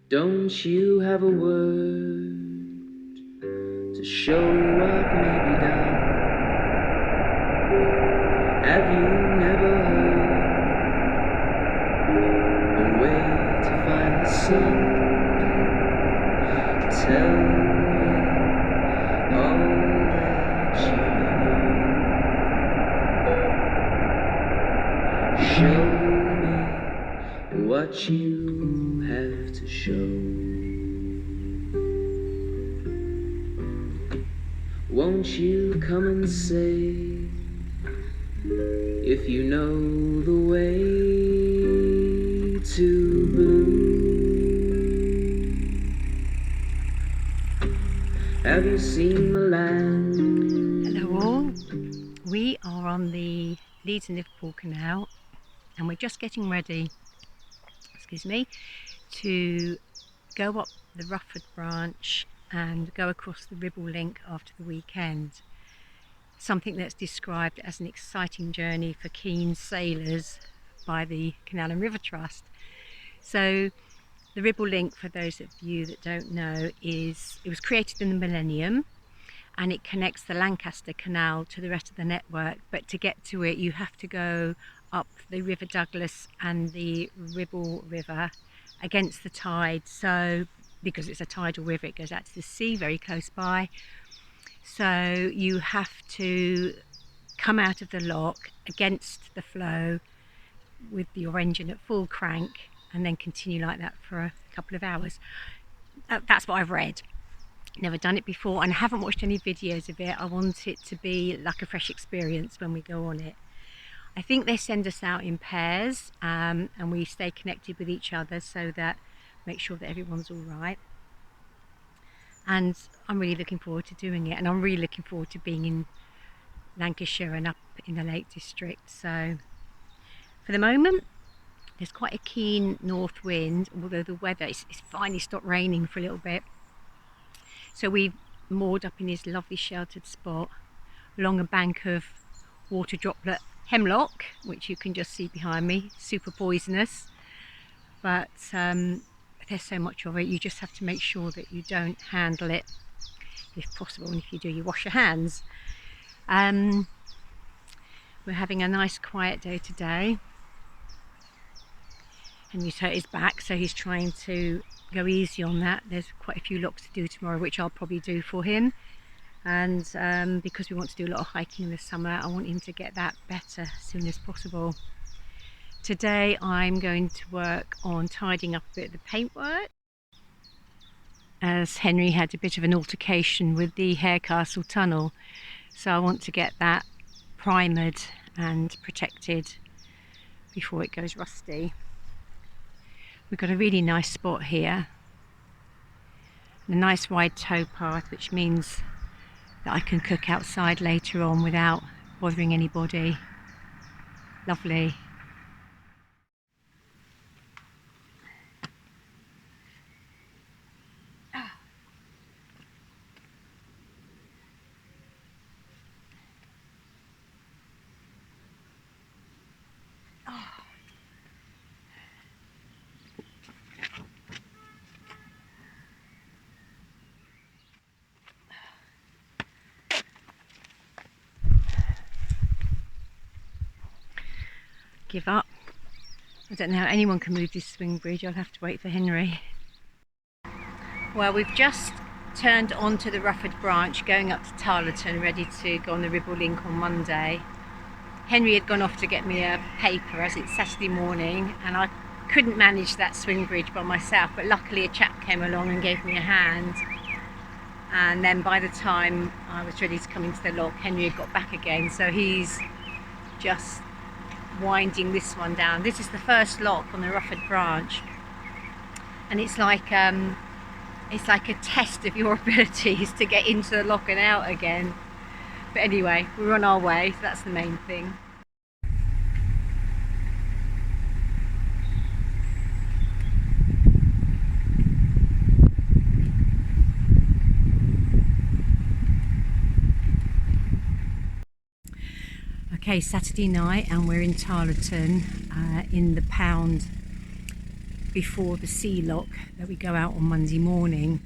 Don't you have a word to show what may be done? Have you never heard a way to find the sun? Tell me all that you know. Show me what you have to show. Won't you come and say if you know the way to blue? Have you seen the land? Hello all, we are on the Leeds and Liverpool Canal and we're just getting ready, to go up the Rufford branch and go across the Ribble link after the weekend. Something that's described as an exciting journey for keen sailors by the Canal and River Trust. So the Ribble link, for those of you that don't know, it was created in the millennium and it connects the Lancaster Canal to the rest of the network, but to get to it you have to go up the River Douglas and the Ribble River against the tide. So because it's a tidal river, it goes out to the sea very close by, so you have to come out of the lock against the flow with your engine at full crank and then continue like that for a couple of hours. That's what I've read. Never done it before and haven't watched any videos of it. I want it to be like a fresh experience when we go on it. I think they send us out in pairs and we stay connected with each other so that make sure that everyone's all right. And I'm really looking forward to doing it, and I'm really looking forward to being in Lancashire and up in the Lake District. So for the moment there's quite a keen north wind, although the weather it's finally stopped raining for a little bit. So we've moored up in this lovely sheltered spot along a bank of water droplet hemlock, which you can just see behind me, super poisonous, but there's so much of it, you just have to make sure that you don't handle it if possible, and if you do, you wash your hands. We're having a nice quiet day today. Henry's hurt his back, so he's trying to go easy on that. There's quite a few locks to do tomorrow, which I'll probably do for him, and because we want to do a lot of hiking in the summer, I want him to get that better as soon as possible. Today I'm going to work on tidying up a bit of the paintwork, as Henry had a bit of an altercation with the Harecastle tunnel, so I want to get that primered and protected before it goes rusty. We've got a really nice spot here, a nice wide towpath, which means that I can cook outside later on without bothering anybody. Lovely. Give up. I don't know how anyone can move this swing bridge. I'll have to wait for Henry. Well, we've just turned onto the Rufford branch going up to Tarleton, ready to go on the Ribble link on Monday. Henry had gone off to get me a paper as it's Saturday morning and I couldn't manage that swing bridge by myself, but luckily a chap came along and gave me a hand, and then by the time I was ready to come into the lock, Henry had got back again, so he's just winding this one down. This is the first lock on the Rufford branch, and it's like a test of your abilities to get into the lock and out again. But anyway, we're on our way, so that's the main thing. Okay, Saturday night and we're in Tarleton in the Pound before the sea lock that we go out on Monday morning,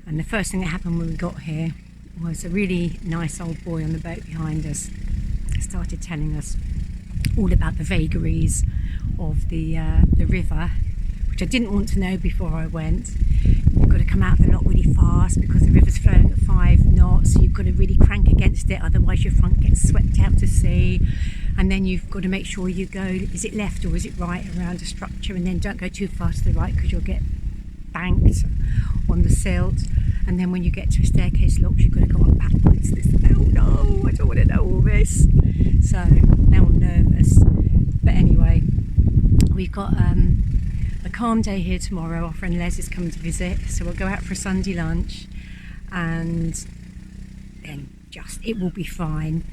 and the first thing that happened when we got here was a really nice old boy on the boat behind us started telling us all about the vagaries of the river, which I didn't want to know before I went. You've got to come out of the lock really fast because the river's flowing at 5 knots, so you've got to really crank against it, otherwise your front gets swept out to sea. And then you've got to make sure you go, is it left or is it right around a structure, and then don't go too far to the right because you'll get banked on the silt. And then when you get to a staircase lock, you've got to go up backwards. Oh no, I don't want to know all this. So now I'm nervous. But anyway, we've got a calm day here tomorrow. Our friend Les is coming to visit, so we'll go out for a Sunday lunch, and then it will be fine.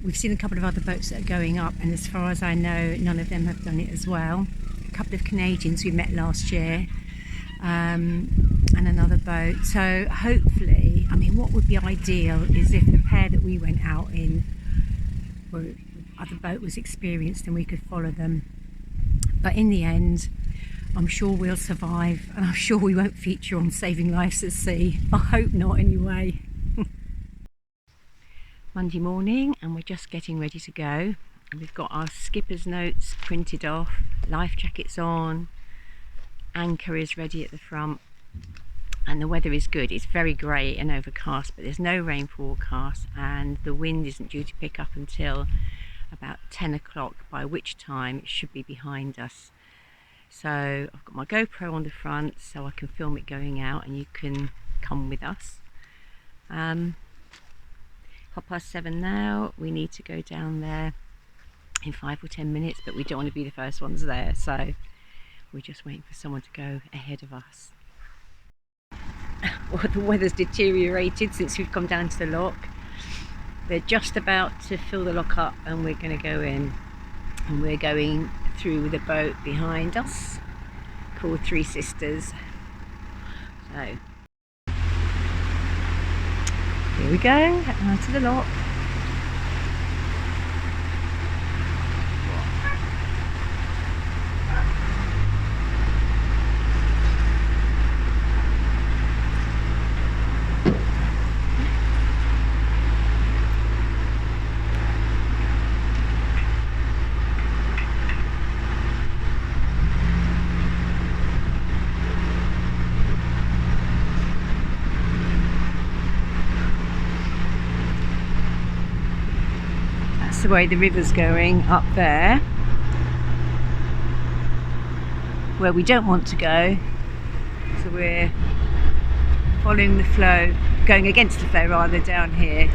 We've seen a couple of other boats that are going up, and as far as I know, none of them have done it as well. A couple of Canadians we met last year, and another boat. So hopefully, I mean, what would be ideal is if the pair that we went out in, were other boat was experienced and we could follow them. But in the end, I'm sure we'll survive, and I'm sure we won't feature on Saving Lives at Sea. I hope not anyway. Monday morning, and we're just getting ready to go. And we've got our skipper's notes printed off, life jackets on, anchor is ready at the front, and the weather is good. It's very grey and overcast, but there's no rain forecast, and the wind isn't due to pick up until about 10 o'clock, by which time it should be behind us. So I've got my GoPro on the front so I can film it going out, and you can come with us. 7:30 now. We need to go down there in 5 or 10 minutes, but we don't want to be the first ones there, so we're just waiting for someone to go ahead of us. Well, the weather's deteriorated since we've come down to the lock. They're just about to fill the lock up, and we're going to go in, and we're going through the boat behind us called Three Sisters. So here we go, out to the lock. The way the river's going up there, where we don't want to go, so we're following the flow, going against the flow rather, down here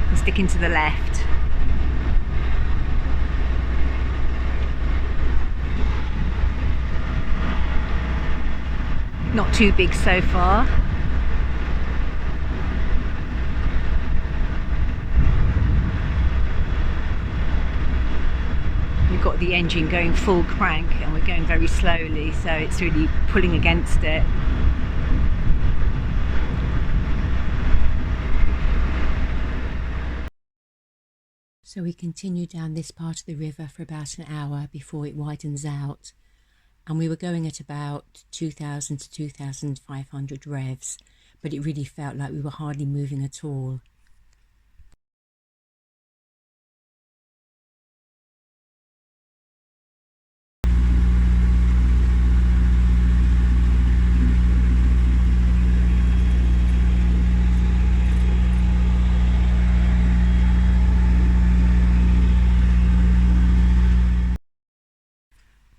and sticking to the left. Not too big so far. We've got the engine going full crank, and we're going very slowly, so it's really pulling against it. So we continue down this part of the river for about an hour before it widens out, and we were going at about 2,000 to 2,500 revs, but it really felt like we were hardly moving at all.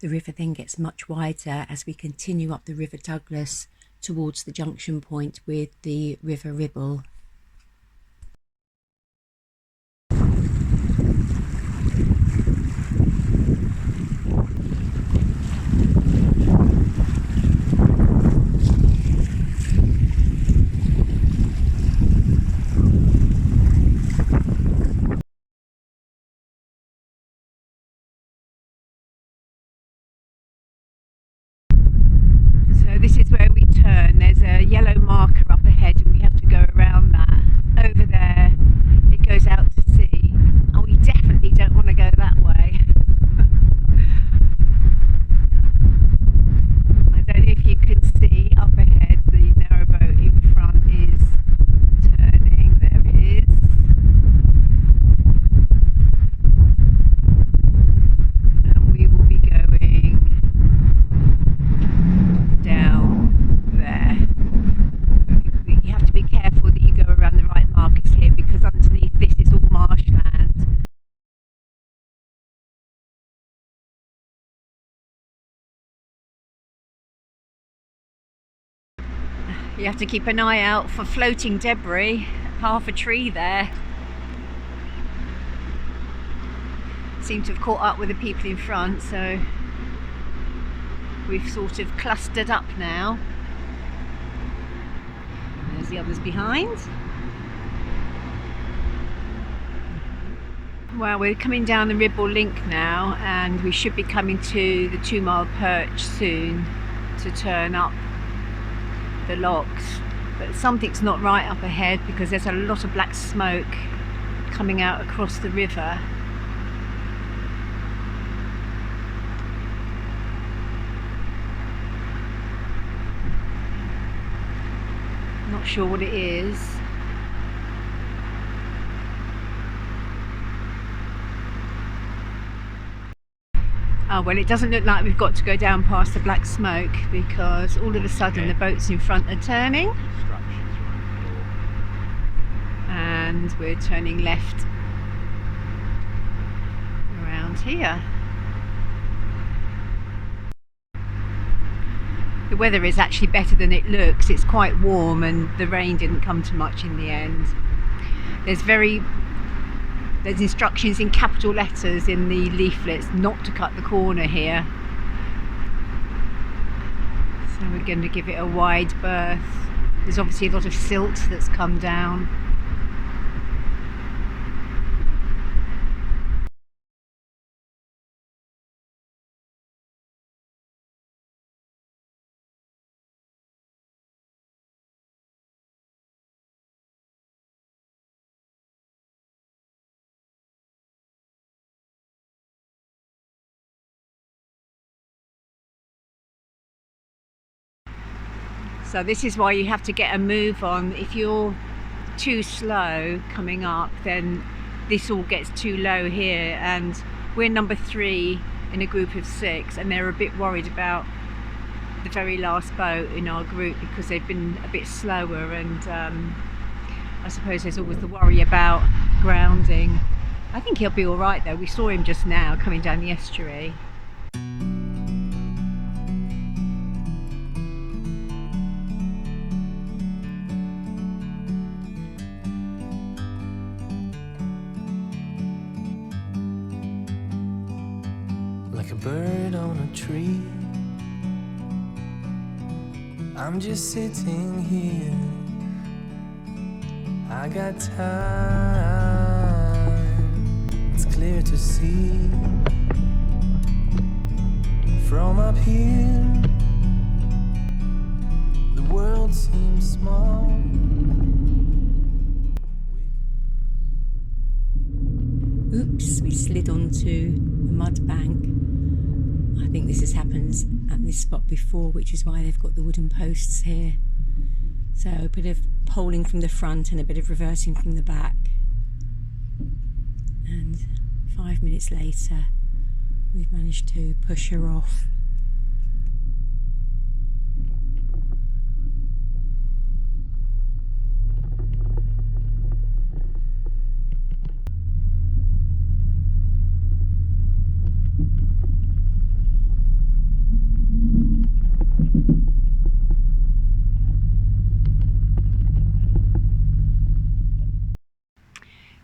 The river then gets much wider as we continue up the River Douglas towards the junction point with the River Ribble. This is where we turn. There's a yellow marker up ahead, and we have to go around You have to keep an eye out for floating debris. Half a tree there seem to have caught up with the people in front, so we've sort of clustered up now. There's the others behind. Well, we're coming down the Ribble link now, and we should be coming to the 2 Mile Perch soon to turn up the locks. But something's not right up ahead because there's a lot of black smoke coming out across the river. Not sure what it is. Oh, well, it doesn't look like we've got to go down past the black smoke because all of a sudden the boats in front are turning and we're turning left around here. The weather is actually better than it looks. It's quite warm and the rain didn't come too much in the end. There's instructions in capital letters in the leaflets not to cut the corner here. So we're going to give it a wide berth. There's obviously a lot of silt that's come down. So this is why you have to get a move on. If you're too slow coming up, then this all gets too low here, and we're number 3 in a group of 6, and they're a bit worried about the very last boat in our group because they've been a bit slower, and I suppose there's always the worry about grounding. I think he'll be all right though. We saw him just now coming down the estuary. Like a bird on a tree, I'm just sitting here. I got time, it's clear to see. From up here, the world seems small. Oops, we slid onto a mud bank. I think this has happened at this spot before, which is why they've got the wooden posts here. So a bit of poling from the front and a bit of reversing from the back. And 5 minutes later, we've managed to push her off.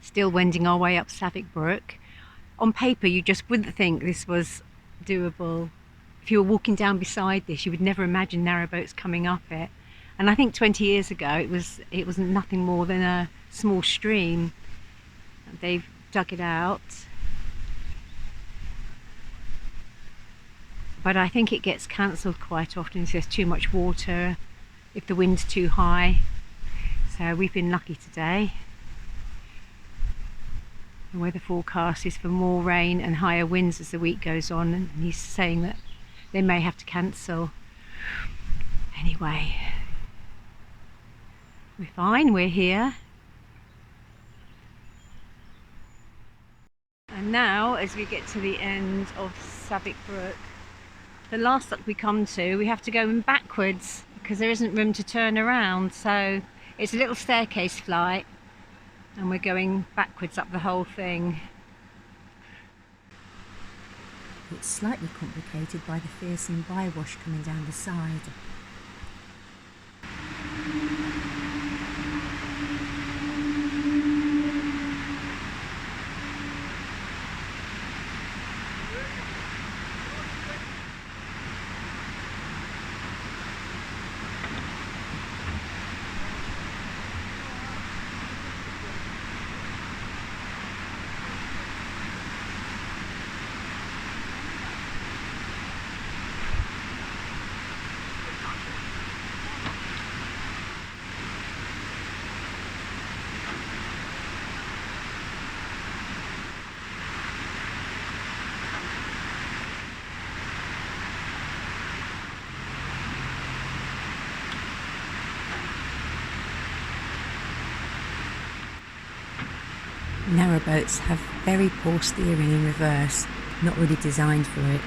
Still wending our way up Savick Brook. On paper, you just wouldn't think this was doable. If you were walking down beside this, you would never imagine narrowboats coming up it. And I think 20 years ago, it was nothing more than a small stream. They've dug it out. But I think it gets cancelled quite often if there's too much water, if the wind's too high. So we've been lucky today. The weather forecast is for more rain and higher winds as the week goes on, and he's saying that they may have to cancel. Anyway, we're fine, we're here. And now, as we get to the end of Savick Brook, the last lock we come to, we have to go in backwards because there isn't room to turn around. So it's a little staircase flight, and we're going backwards up the whole thing. It's slightly complicated by the fearsome bywash coming down the side. Narrowboats have very poor steering in reverse, not really designed for it.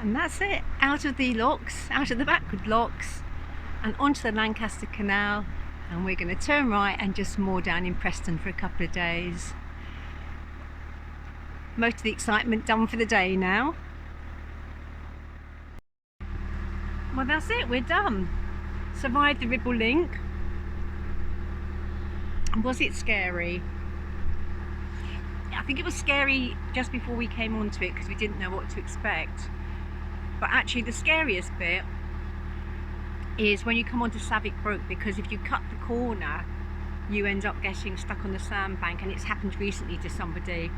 And that's it, out of the locks, out of the backward locks and onto the Lancaster Canal, and we're going to turn right and just moor down in Preston for a couple of days. Most of the excitement done for the day now. Well, that's it, we're done. Survived the Ribble link. Was it scary? I think it was scary just before we came onto it because we didn't know what to expect. But actually the scariest bit is when you come onto Savick Brook, because if you cut the corner you end up getting stuck on the sandbank, and it's happened recently to somebody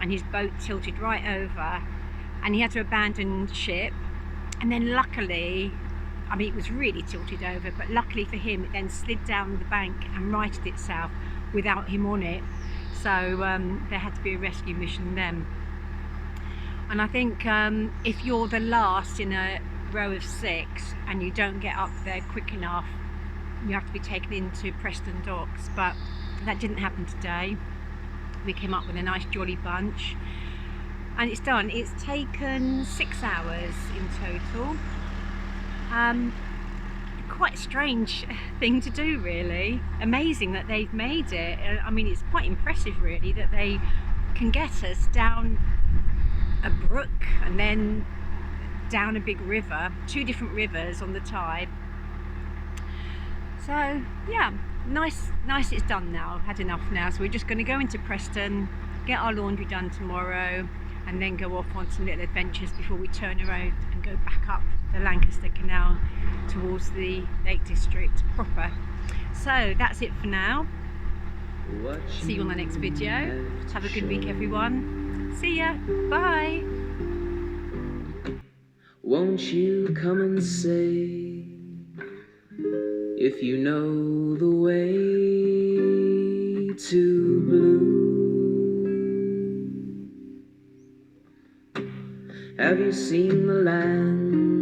and his boat tilted right over and he had to abandon ship, and then luckily, I mean it was really tilted over, but luckily for him it then slid down the bank and righted itself without him on it. So there had to be a rescue mission then. And I think if you're the last in a row of 6 and you don't get up there quick enough, you have to be taken into Preston docks, but that didn't happen today. We came up with a nice jolly bunch and it's done. It's taken 6 hours in total. Quite a strange thing to do, really. Amazing that they've made it. I mean, it's quite impressive really that they can get us down a brook and then down a big river, 2 different rivers on the tide. So yeah, nice it's done now. I've had enough now, so we're just going to go into Preston, get our laundry done tomorrow, and then go off on some little adventures before we turn around and go back up the Lancaster Canal towards the Lake District proper. So that's it for now. See you on the next video. Have a good week, everyone. See ya. Bye. Won't you come and say if you know the way to blue? Have you seen the land